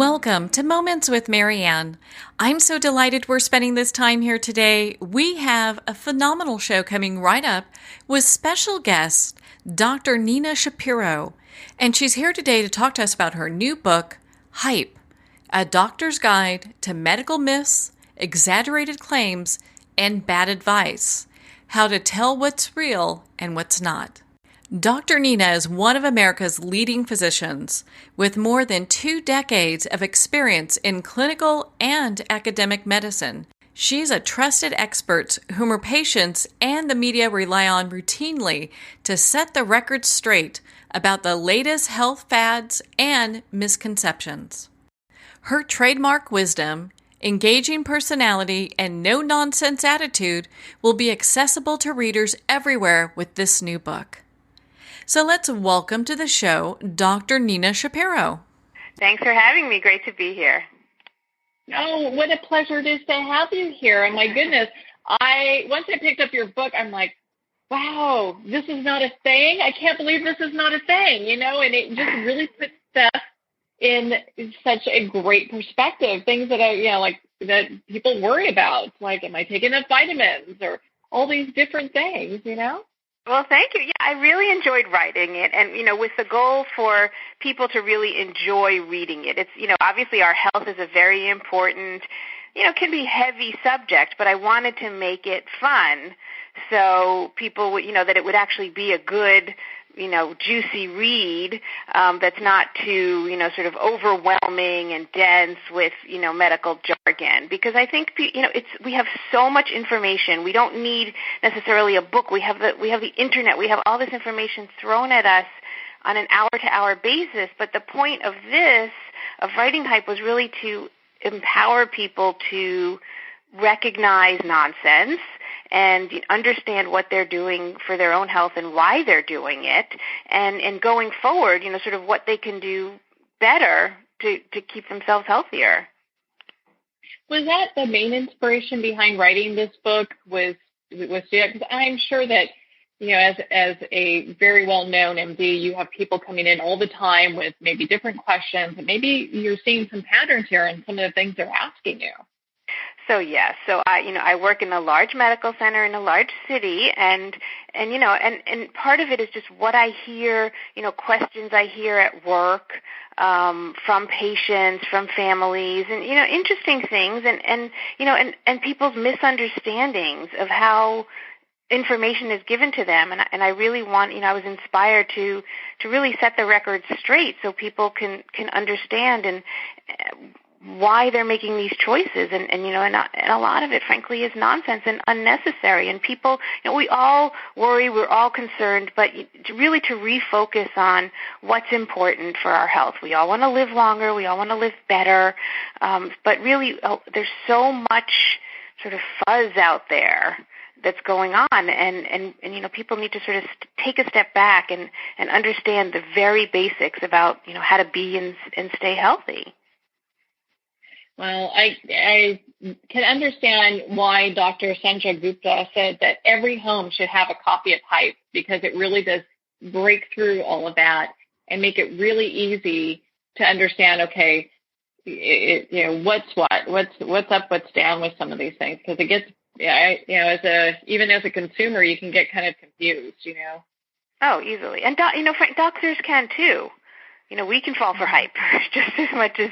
Welcome to Moments with Marianne. I'm so delighted we're spending this time here today. We have a phenomenal show coming right up with special guest, Dr. Nina Shapiro. And she's here today to talk to us about her new book, Hype, A Doctor's Guide to Medical Myths, Exaggerated Claims, and Bad Advice. How to tell what's real and what's not. Dr. Nina is one of America's leading physicians with more than 2 decades of experience in clinical and academic medicine. She's a trusted expert whom her patients and the media rely on routinely to set the record straight about the latest health fads and misconceptions. Her trademark wisdom, engaging personality, and no-nonsense attitude will be accessible to readers everywhere with this new book. So let's welcome to the show Dr. Nina Shapiro. Thanks for having me. Great to be here. Oh, what a pleasure it is to have you here. And my goodness, once I picked up your book, I'm like, wow, this is not a thing. I can't believe this is not a thing, and it just really puts stuff in such a great perspective. Things that that people worry about, like, am I taking enough vitamins or all these different things, Well, thank you. Yeah, I really enjoyed writing it, and, with the goal for people to really enjoy reading it. It's, obviously our health is a very important, can be heavy subject, but I wanted to make it fun so people would, that it would actually be a good, juicy read that's not too, sort of overwhelming and dense with, medical jargon. Because I think, we have so much information. We don't need necessarily a book. We have the internet. We have all this information thrown at us on an hour-to-hour basis. But the point of writing Hype, was really to empower people to recognize nonsense and understand what they're doing for their own health and why they're doing it, and going forward, sort of what they can do better to keep themselves healthier. Was that the main inspiration behind writing this book? Was because I'm sure that, as a very well-known MD, you have people coming in all the time with maybe different questions, and maybe you're seeing some patterns here in some of the things they're asking you. So yes, I work in a large medical center in a large city, and part of it is just what I hear, questions I hear at work, from patients, from families, and interesting things, and people's misunderstandings of how information is given to them, and I really want, I was inspired to really set the record straight so people can understand and why they're making these choices, and a lot of it, frankly, is nonsense and unnecessary. And people, we all worry, we're all concerned, but to refocus on what's important for our health. We all want to live longer, we all want to live better, but really, there's so much sort of fuzz out there that's going on, and people need to sort of take a step back and understand the very basics about how to be and stay healthy. Well, I can understand why Dr. Sanjay Gupta said that every home should have a copy of Hype, because it really does break through all of that and make it really easy to understand, okay, what's up, what's down with some of these things, because it gets, even as a consumer, you can get kind of confused, Oh, easily. And, doctors can too. We can fall for hype just as much as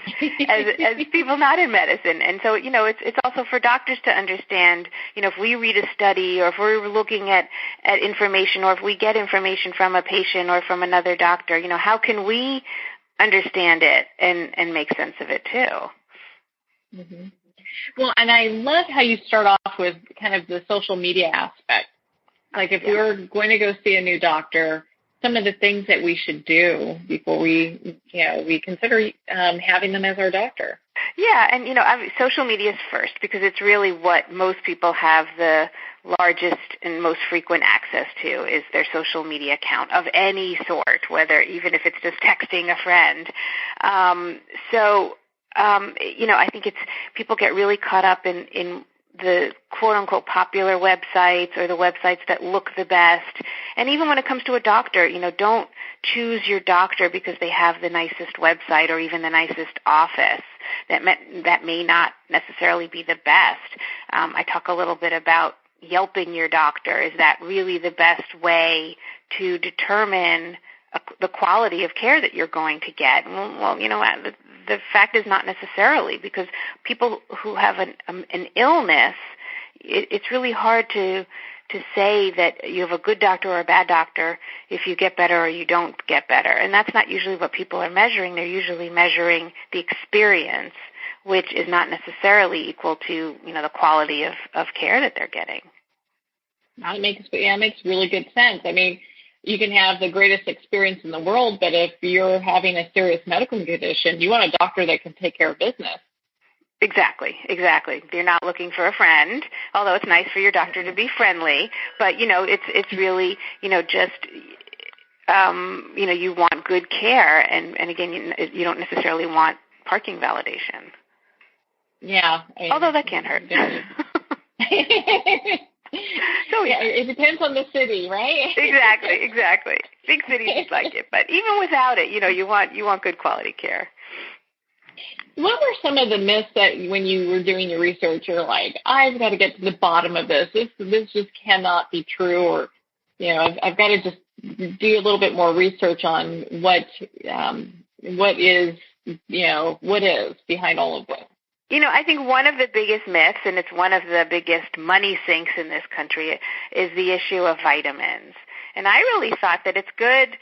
people not in medicine. And so, it's also for doctors to understand, if we read a study or if we're looking at information, or if we get information from a patient or from another doctor, how can we understand it and make sense of it too? Mm-hmm. Well, and I love how you start off with kind of the social media aspect. Like, if we were going to go see a new doctor, some of the things that we should do before we consider having them as our doctor. Yeah, and, social media is first, because it's really what most people have the largest and most frequent access to, is their social media account of any sort, even if it's just texting a friend. I think people get really caught up in the quote-unquote popular websites or the websites that look the best. And even when it comes to a doctor, don't choose your doctor because they have the nicest website or even the nicest office. That may not necessarily be the best. I talk a little bit about Yelping your doctor. Is that really the best way to determine the quality of care that you're going to get? Well, the fact is not necessarily, because people who have an illness, it's really hard to say that you have a good doctor or a bad doctor if you get better or you don't get better. And that's not usually what people are measuring. They're usually measuring the experience, which is not necessarily equal to, the quality of care that they're getting. It makes really good sense. I mean, you can have the greatest experience in the world, but if you're having a serious medical condition, you want a doctor that can take care of business. Exactly. You're not looking for a friend, although it's nice for your doctor to be friendly, but, it's really, you want good care, and again, you don't necessarily want parking validation. Yeah. Although that can hurt. So yeah, it depends on the city, right? Exactly. Big cities like it, but even without it, you want good quality care. What were some of the myths that when you were doing your research, you're like, I've got to get to the bottom of this. This just cannot be true, or I've got to just do a little bit more research on what is behind all of this. I think one of the biggest myths, and it's one of the biggest money sinks in this country, is the issue of vitamins. And I really thought that it's good,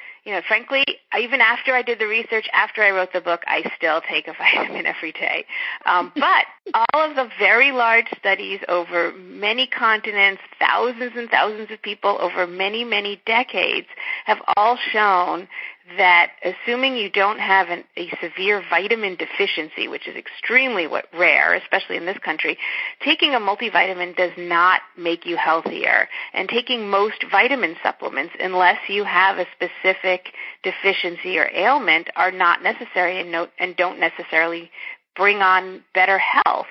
frankly, even after I did the research, after I wrote the book, I still take a vitamin every day. But all of the very large studies over many continents, thousands and thousands of people over many, many decades have all shown that assuming you don't have a severe vitamin deficiency, which is extremely rare, especially in this country, taking a multivitamin does not make you healthier. And taking most vitamin supplements, unless you have a specific deficiency or ailment, are not necessary and don't necessarily bring on better health.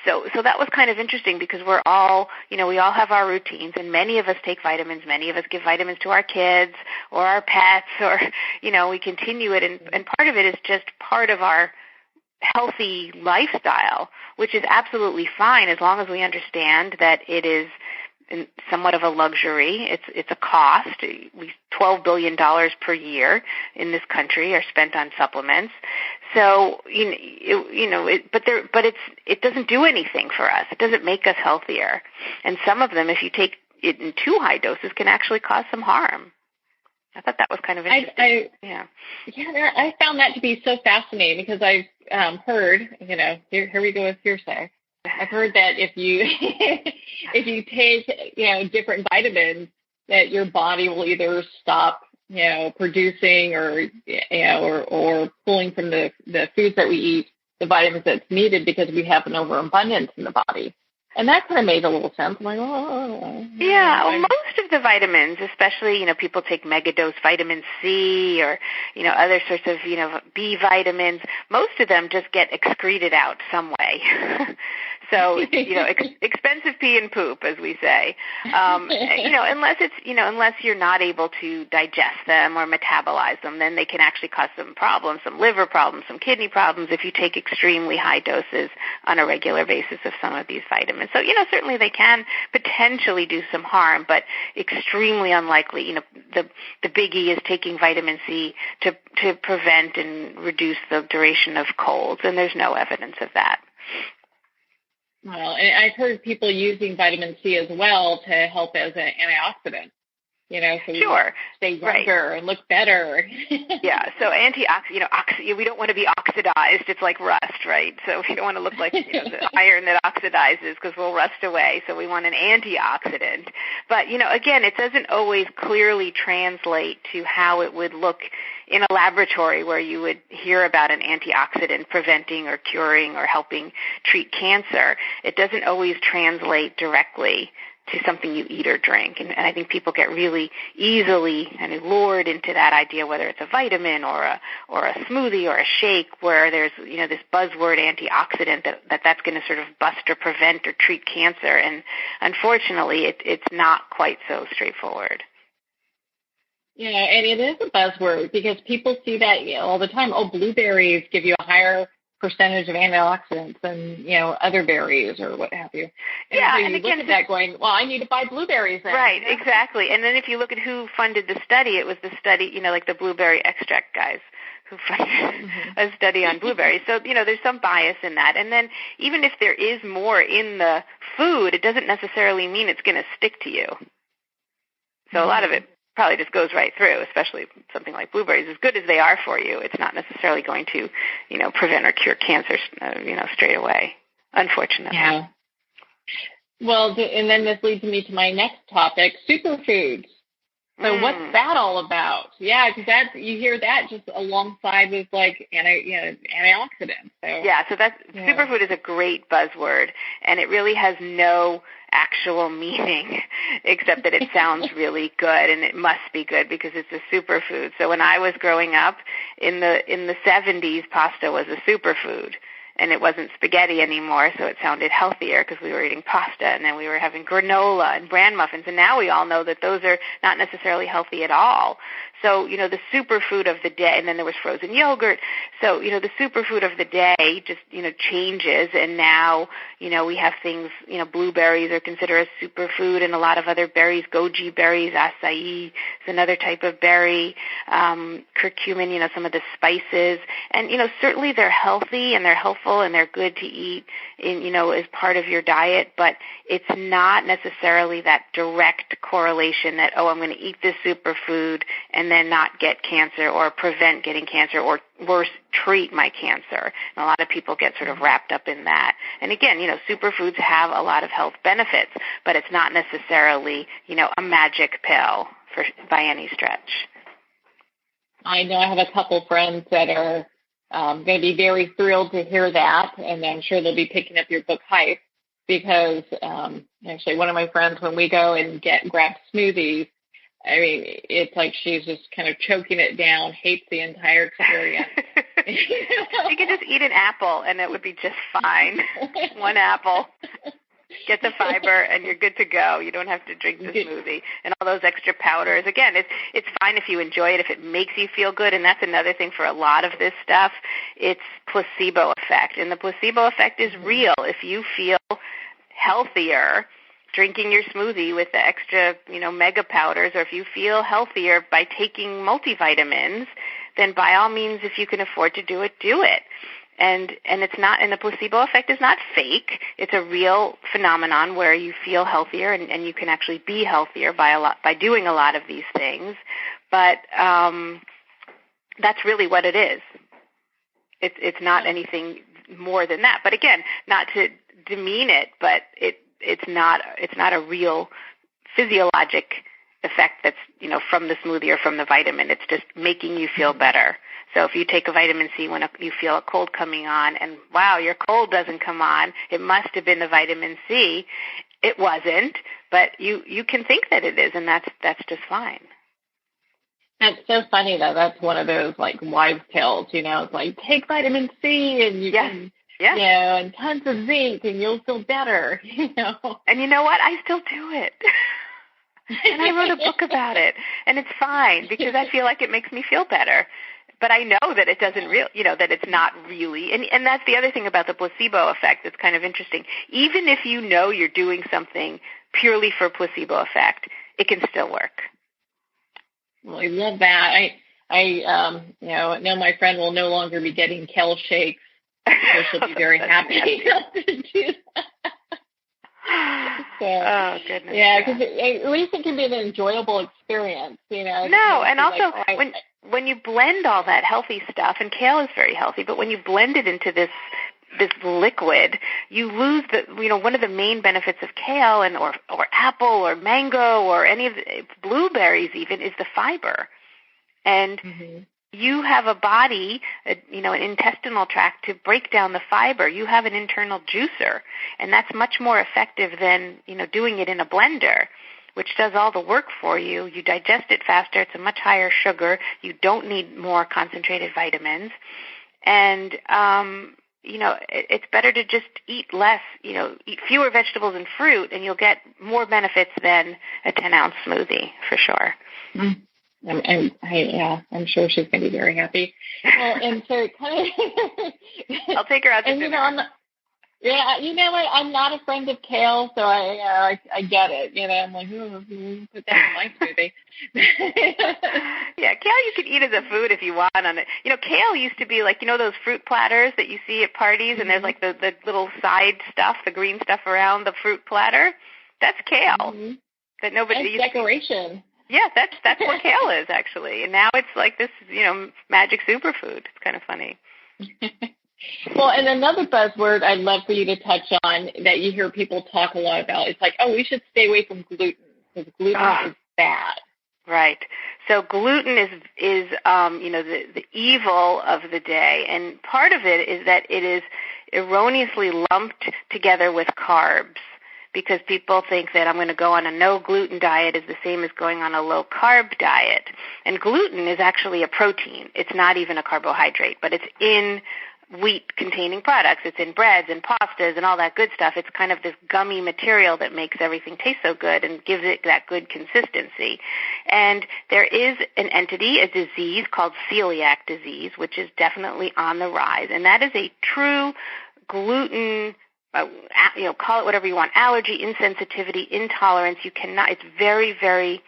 So that was kind of interesting, because we're all, we all have our routines, and many of us take vitamins. Many of us give vitamins to our kids or our pets, or, we continue it. And part of it is just part of our healthy lifestyle, which is absolutely fine as long as we understand that it is somewhat of a luxury. It's a cost. $12 billion per year in this country are spent on supplements. So it doesn't do anything for us. It doesn't make us healthier. And some of them, if you take it in too high doses, can actually cause some harm. I thought that was kind of interesting. I found that to be so fascinating, because I've heard, here we go with hearsay. I've heard that if you if you take different vitamins, that your body will either stop producing or pulling from the foods that we eat the vitamins that's needed, because we have an overabundance in the body. And that kind of made a little sense. I'm like, most of the vitamins, especially, people take megadose vitamin C or, other sorts of, B vitamins. Most of them just get excreted out some way. So, expensive pee and poop, as we say. Unless you're not able to digest them or metabolize them, then they can actually cause some problems, some liver problems, some kidney problems if you take extremely high doses on a regular basis of some of these vitamins. So, certainly they can potentially do some harm, but extremely unlikely. The biggie is taking vitamin C to prevent and reduce the duration of colds, and there's no evidence of that. Well, and I've heard people using vitamin C as well to help as an antioxidant. So you stay younger and look better. Yeah, so we don't want to be oxidized. It's like rust, right? So we don't want to look like the iron that oxidizes, because we'll rust away. So we want an antioxidant. But, again, it doesn't always clearly translate to how it would look in a laboratory where you would hear about an antioxidant preventing or curing or helping treat cancer. It doesn't always translate directly to something you eat or drink. And I think people get really easily kind of lured into that idea, whether it's a vitamin or a smoothie or a shake, where there's, this buzzword antioxidant that's going to sort of bust or prevent or treat cancer. And unfortunately, it's not quite so straightforward. Yeah, and it is a buzzword because people see that all the time. Oh, blueberries give you a higher percentage of antioxidants than, other berries or what have you. And so you look at that going, well, I need to buy blueberries then. Right, exactly. And then if you look at who funded the study, it was the study, like the blueberry extract guys who funded a study on blueberries. So, there's some bias in that. And then even if there is more in the food, it doesn't necessarily mean it's going to stick to you. So a lot of it probably just goes right through, especially something like blueberries. As good as they are for you, it's not necessarily going to, prevent or cure cancer, straight away, unfortunately. Yeah. Well, and then this leads me to my next topic, superfoods. So what's that all about? Yeah, because you hear that just alongside with like antioxidants. So superfood is a great buzzword, and it really has no actual meaning except that it sounds really good, and it must be good because it's a superfood. So when I was growing up in the 70s, pasta was a superfood. And it wasn't spaghetti anymore, so it sounded healthier because we were eating pasta, and then we were having granola and bran muffins, and now we all know that those are not necessarily healthy at all. So, the superfood of the day, and then there was frozen yogurt. So, the superfood of the day just, changes, and now, we have things, blueberries are considered a superfood, and a lot of other berries, goji berries, acai is another type of berry, curcumin, some of the spices, and, certainly they're healthy and they're helpful and they're good to eat as part of your diet, but it's not necessarily that direct correlation that, I'm going to eat this superfood and then not get cancer or prevent getting cancer or worse, treat my cancer. And a lot of people get sort of wrapped up in that. And again, superfoods have a lot of health benefits, but it's not necessarily, a magic pill by any stretch. I know I have a couple friends that are going to be very thrilled to hear that, and I'm sure they'll be picking up your book, Hype, because actually one of my friends, when we go and grab smoothies, I mean, it's like she's just kind of choking it down, hates the entire experience. You could just eat an apple, and it would be just fine. One apple. Get the fiber, and you're good to go. You don't have to drink the smoothie and all those extra powders. Again, it's fine if you enjoy it, if it makes you feel good, and that's another thing for a lot of this stuff. It's placebo effect, and the placebo effect is real. If you feel healthier drinking your smoothie with the extra, mega powders, or if you feel healthier by taking multivitamins, then by all means, if you can afford to do it, do it. And it's not, and the placebo effect is not fake. It's a real phenomenon where you feel healthier and you can actually be healthier by doing a lot of these things. But that's really what it is. It's not anything more than that. But again, not to demean it, but it's not a real physiologic effect that's, from the smoothie or from the vitamin. It's just making you feel better. So if you take a vitamin C when you feel a cold coming on and, wow, your cold doesn't come on, it must have been the vitamin C. It wasn't, but you can think that it is, and that's just fine. That's so funny, though. That's one of those, like, wives' tales, It's like, take vitamin C and you can, and tons of zinc and you'll feel better, And you know what? I still do it. And I wrote a book about it, and it's fine because I feel like it makes me feel better. But I know that it doesn't that it's not really, and that's the other thing about the placebo effect that's kind of interesting. Even if you know you're doing something purely for placebo effect, it can still work. Well, I love that. I know my friend will no longer be getting kale shakes, so she'll be very happy to do that. So, oh, goodness. Yeah, because at least it can be an enjoyable experience, No, and also when you blend all that healthy stuff, and kale is very healthy, but when you blend it into this liquid, you lose one of the main benefits of kale or apple or mango or any of the blueberries even is the fiber. And you have a body, an intestinal tract to break down the fiber. You have an internal juicer, and that's much more effective than, doing it in a blender, which does all the work for you. You digest it faster. It's a much higher sugar. You don't need more concentrated vitamins. And, it's better to just eat less, eat fewer vegetables and fruit, and you'll get more benefits than a 10-ounce smoothie, for sure. Mm. I'm sure she's going to be very happy. Well, and so kind of, I'll take her out to dinner. You know what? I'm not a friend of kale, so I get it. I'm like, put that in my smoothie. Yeah, kale you could eat as a food if you want on it. Kale used to be like, those fruit platters that you see at parties, and there's like the little side stuff, the green stuff around the fruit platter. That's kale. Mm-hmm. That nobody. That's decoration. Yeah, that's what kale is actually, and now it's like this, magic superfood. It's kind of funny. Well, and another buzzword I'd love for you to touch on that you hear people talk a lot about, it's like, we should stay away from gluten because gluten is bad. Right. So gluten is the evil of the day, and part of it is that it is erroneously lumped together with carbs, because people think that I'm going to go on a no-gluten diet is the same as going on a low-carb diet. And gluten is actually a protein. It's not even a carbohydrate, but it's in wheat-containing products. It's in breads and pastas and all that good stuff. It's kind of this gummy material that makes everything taste so good and gives it that good consistency. And there is an entity, a disease called celiac disease, which is definitely on the rise. And that is a true gluten call it whatever you want, allergy, insensitivity, intolerance. You cannot, it's very, very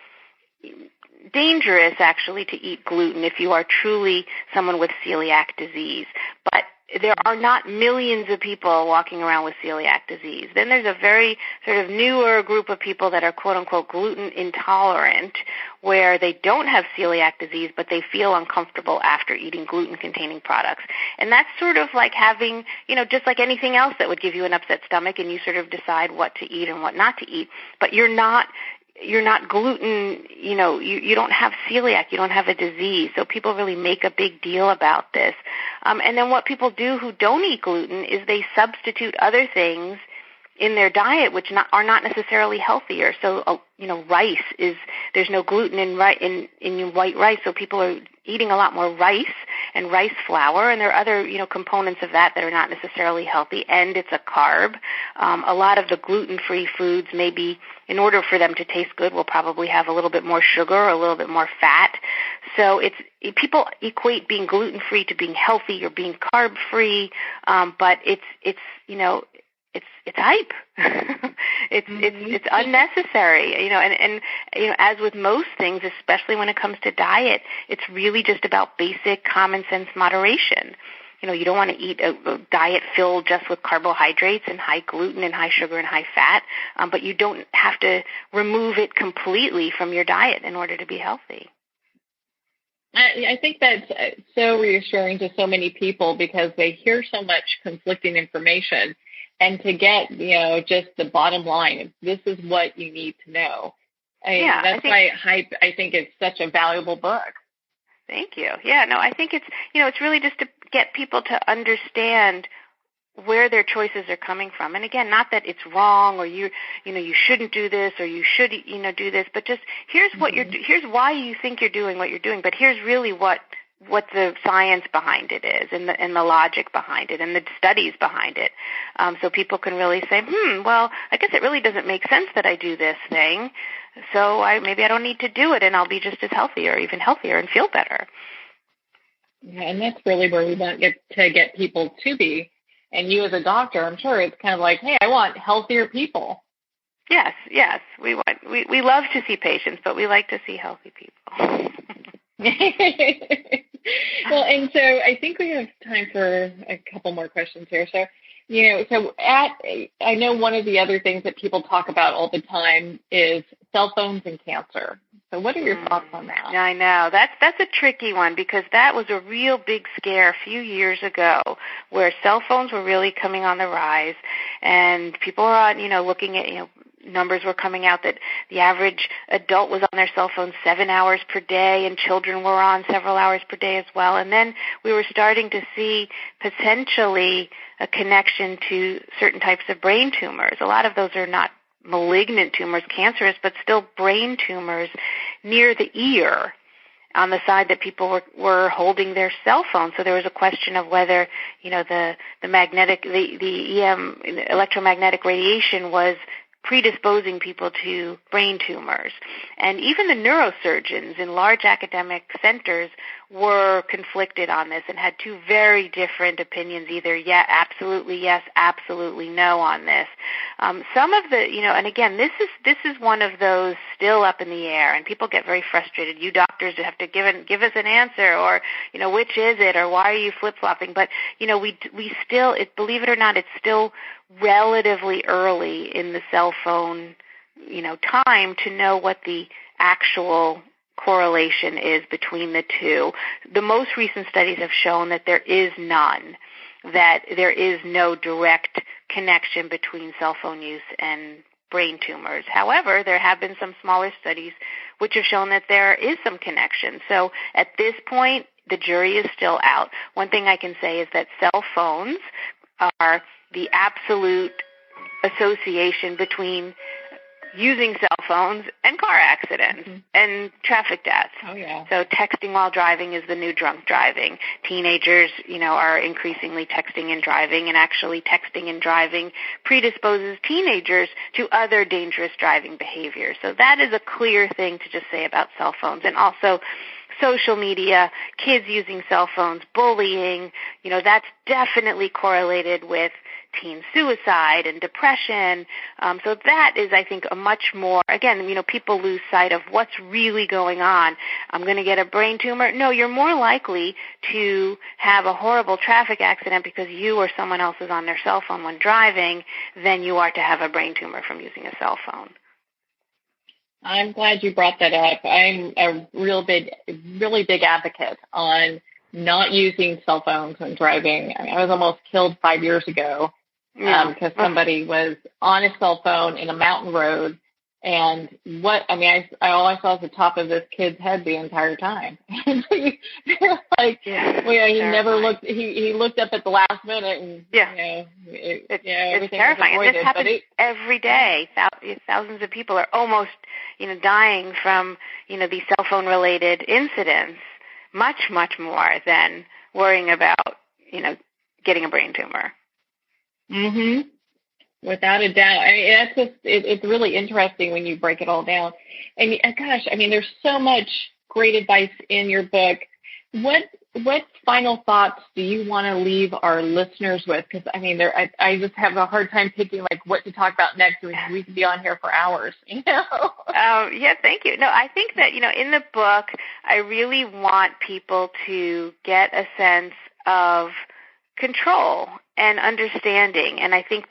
dangerous actually to eat gluten if you are truly someone with celiac disease. But there are not millions of people walking around with celiac disease. Then there's a very sort of newer group of people that are quote-unquote gluten intolerant, where they don't have celiac disease, but they feel uncomfortable after eating gluten-containing products. And that's sort of like having, just like anything else that would give you an upset stomach, and you sort of decide what to eat and what not to eat. But you're not gluten, you don't have celiac, you don't have a disease. So people really make a big deal about this. And then what people do who don't eat gluten is they substitute other things in their diet which are not necessarily healthier. So, rice there's no gluten in white rice, so people are eating a lot more rice and rice flour, and there are other, components of that are not necessarily healthy, and it's a carb. A lot of the gluten-free foods, maybe in order for them to taste good, will probably have a little bit more sugar or a little bit more fat. So people equate being gluten-free to being healthy or being carb-free, but it's hype. It's unnecessary, and as with most things, especially when it comes to diet, it's really just about basic common sense moderation. You don't want to eat a diet filled just with carbohydrates and high gluten and high sugar and high fat, but you don't have to remove it completely from your diet in order to be healthy. I think that's so reassuring to so many people because they hear so much conflicting information. And to get, just the bottom line, this is what you need to know. That's why Hype, I think, is such a valuable book. Thank you. Yeah, no, I think it's really just to get people to understand where their choices are coming from. And again, not that it's wrong or you shouldn't do this or you should, do this, but just here's what here's why you think you're doing what you're doing, but here's really what the science behind it is and the logic behind it and the studies behind it. So people can really say, well, I guess it really doesn't make sense that I do this thing. So maybe I don't need to do it and I'll be just as healthy or even healthier and feel better. Yeah, and that's really where we want to get people to be. And you as a doctor, I'm sure it's kind of like, hey, I want healthier people. Yes. We love to see patients, but we like to see healthy people. Well, and so I think we have time for a couple more questions here. So, I know one of the other things that people talk about all the time is cell phones and cancer. So what are your thoughts on that? I know. That's a tricky one because that was a real big scare a few years ago where cell phones were really coming on the rise and people are looking at, numbers were coming out that the average adult was on their cell phone 7 hours per day, and children were on several hours per day as well. And then we were starting to see potentially a connection to certain types of brain tumors. A lot of those are not malignant tumors, cancerous, but still brain tumors near the ear on the side that people were holding their cell phone. So there was a question of whether, the electromagnetic radiation was predisposing people to brain tumors. And even the neurosurgeons in large academic centers were conflicted on this and had two very different opinions, either absolutely yes, absolutely no on this. Some of the, and again, this is one of those still up in the air, and people get very frustrated. You doctors have to give us an answer, or, which is it, or why are you flip-flopping? But, we still, believe it or not, it's still relatively early in the cell phone, time to know what the actual correlation is between the two. The most recent studies have shown that there is none, that there is no direct connection between cell phone use and brain tumors. However, there have been some smaller studies which have shown that there is some connection. So at this point, the jury is still out. One thing I can say is that cell phones are the absolute association between using cell phones and car accidents and traffic deaths. Oh, yeah. So texting while driving is the new drunk driving. Teenagers, are increasingly texting and driving, and actually texting and driving predisposes teenagers to other dangerous driving behaviors. So that is a clear thing to just say about cell phones. And also social media, kids using cell phones, bullying, that's definitely correlated with teen suicide and depression. So that is, I think, a much more, again, people lose sight of what's really going on. I'm going to get a brain tumor. No, you're more likely to have a horrible traffic accident because you or someone else is on their cell phone when driving than you are to have a brain tumor from using a cell phone. I'm glad you brought that up. I'm a really big advocate on not using cell phones when driving. I was almost killed 5 years ago because somebody was on a cell phone in a mountain road, and I all I saw was the top of this kid's head the entire time. He never looked. He looked up at the last minute, and it's terrifying. And this happens every day. Thousands of people are almost dying from these cell phone related incidents. Much more than worrying about getting a brain tumor. Mm-hmm. Without a doubt. That's just, it's really interesting when you break it all down. And gosh, there's so much great advice in your book. What final thoughts do you want to leave our listeners with? Because I just have a hard time picking what to talk about next. We could be on here for hours. Yeah, thank you. No, I think that in the book, I really want people to get a sense of control and understanding. And I think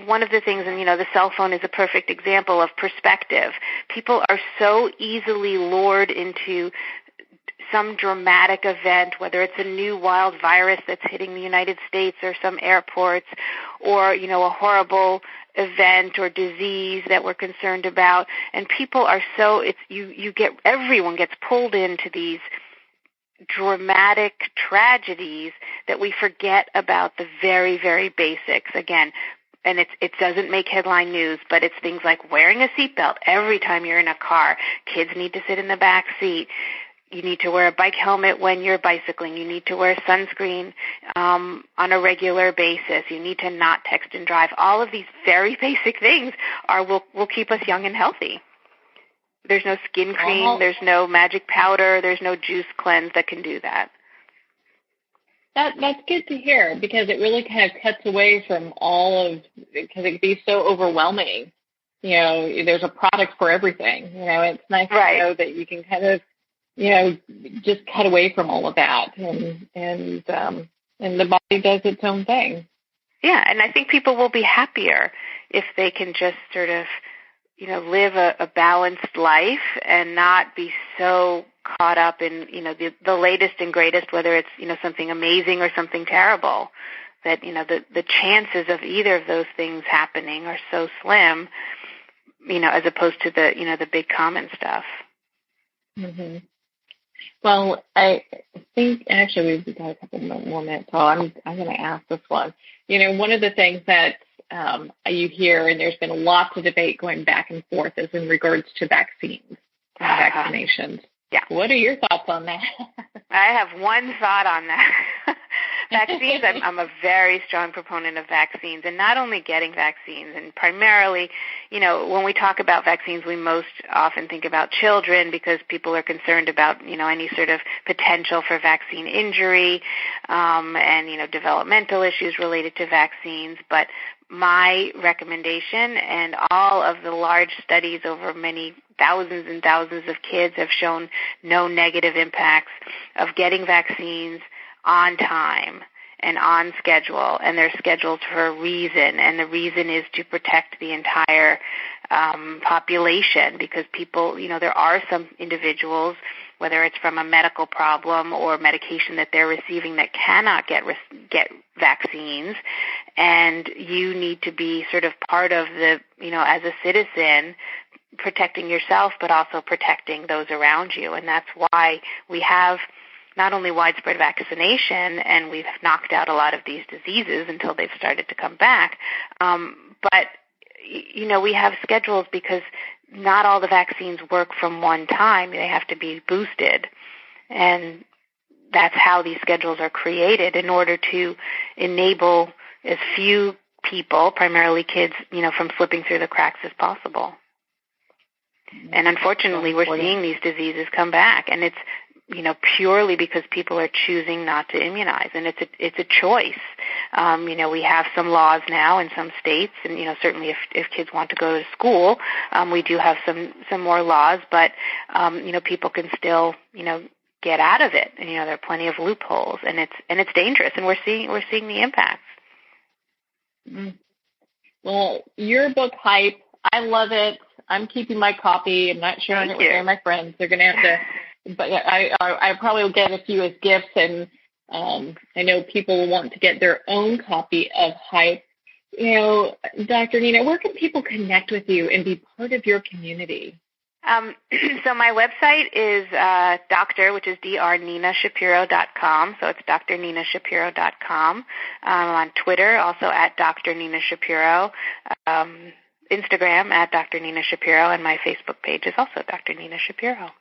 one of the things, and the cell phone is a perfect example of perspective. People are so easily lured into some dramatic event, whether it's a new wild virus that's hitting the United States or some airports, or a horrible event or disease that we're concerned about, and people are so everyone gets pulled into these dramatic tragedies that we forget about the very, very basics. Again, and it doesn't make headline news, but it's things like wearing a seatbelt every time you're in a car. Kids need to sit in the back seat. You need to wear a bike helmet when you're bicycling. You need to wear sunscreen on a regular basis. You need to not text and drive. All of these very basic things will keep us young and healthy. There's no skin cream. There's no magic powder. There's no juice cleanse that can do that. That's good to hear, because it really kind of cuts away from because it can be so overwhelming. There's a product for everything. It's nice to know that you can kind of just cut away from all of that, and the body does its own thing. Yeah, and I think people will be happier if they can just sort of, live a balanced life and not be so caught up in, the latest and greatest, whether it's, something amazing or something terrible, that, the chances of either of those things happening are so slim. as opposed to the big common stuff. Mm-hmm. Well, I think actually we've got a couple more minutes, so I'm going to ask this one. One of the things that you hear, and there's been lots of debate going back and forth, is in regards to vaccines and vaccinations. Yeah. What are your thoughts on that? I have one thought on that. Vaccines, I'm a very strong proponent of vaccines, and not only getting vaccines, and primarily, when we talk about vaccines, we most often think about children because people are concerned about, any sort of potential for vaccine injury, and, developmental issues related to vaccines. But my recommendation, and all of the large studies over many thousands and thousands of kids have shown no negative impacts of getting vaccines on time and on schedule, and they're scheduled for a reason, and the reason is to protect the entire population, because people, there are some individuals, whether it's from a medical problem or medication that they're receiving, that cannot get vaccines, and you need to be sort of part of the, as a citizen, protecting yourself, but also protecting those around you. And that's why we have not only widespread vaccination, and we've knocked out a lot of these diseases until they've started to come back, but, we have schedules because not all the vaccines work from one time. They have to be boosted. And that's how these schedules are created, in order to enable as few people, primarily kids, from slipping through the cracks as possible. And unfortunately, we're seeing these diseases come back, and it's, purely because people are choosing not to immunize, and it's a choice. We have some laws now in some states, and certainly if kids want to go to school, we do have some more laws, but people can still get out of it, and there are plenty of loopholes, and it's dangerous, and we're seeing the impacts. Mm-hmm. Well, your book, Hype, I love it. I'm keeping my copy. I'm not sharing it with any of my friends. They're going to have to. But I probably will get a few as gifts, and I know people will want to get their own copy of Hype. Dr. Nina, where can people connect with you and be part of your community? So my website is which is drninashapiro.com. So it's drninashapiro.com. I'm on Twitter, also at Dr. Nina Shapiro. Instagram at Dr. Nina Shapiro, and my Facebook page is also Dr. Nina Shapiro.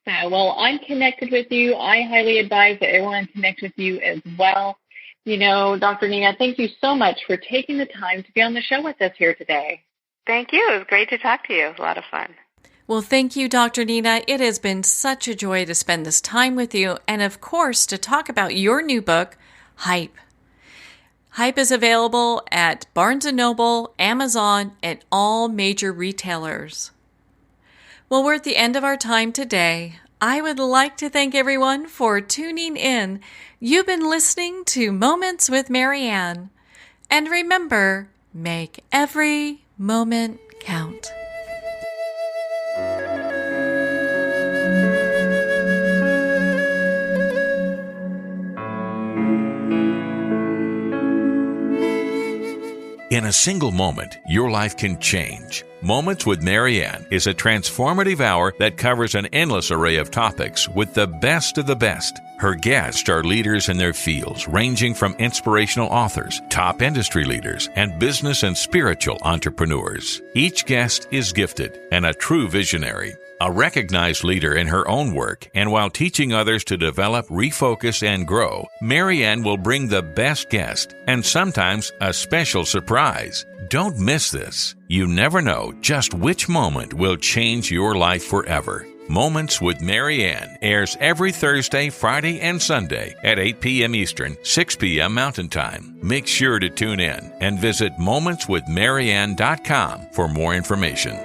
Well, I'm connected with you. I highly advise that everyone connect with you as well. Dr. Nina, thank you so much for taking the time to be on the show with us here today. Thank you. It was great to talk to you. It was a lot of fun. Well, thank you, Dr. Nina. It has been such a joy to spend this time with you, and of course, to talk about your new book, Hype. Hype is available at Barnes & Noble, Amazon, and all major retailers. Well, we're at the end of our time today. I would like to thank everyone for tuning in. You've been listening to Moments with Marianne. And remember, make every moment count. In a single moment, your life can change. Moments with Marianne is a transformative hour that covers an endless array of topics with the best of the best. Her guests are leaders in their fields, ranging from inspirational authors, top industry leaders, and business and spiritual entrepreneurs. Each guest is gifted and a true visionary. A recognized leader in her own work, and while teaching others to develop, refocus, and grow, Marianne will bring the best guest and sometimes a special surprise. Don't miss this. You never know just which moment will change your life forever. Moments with Marianne airs every Thursday, Friday, and Sunday at 8 p.m. Eastern, 6 p.m. Mountain Time. Make sure to tune in and visit momentswithmarianne.com for more information.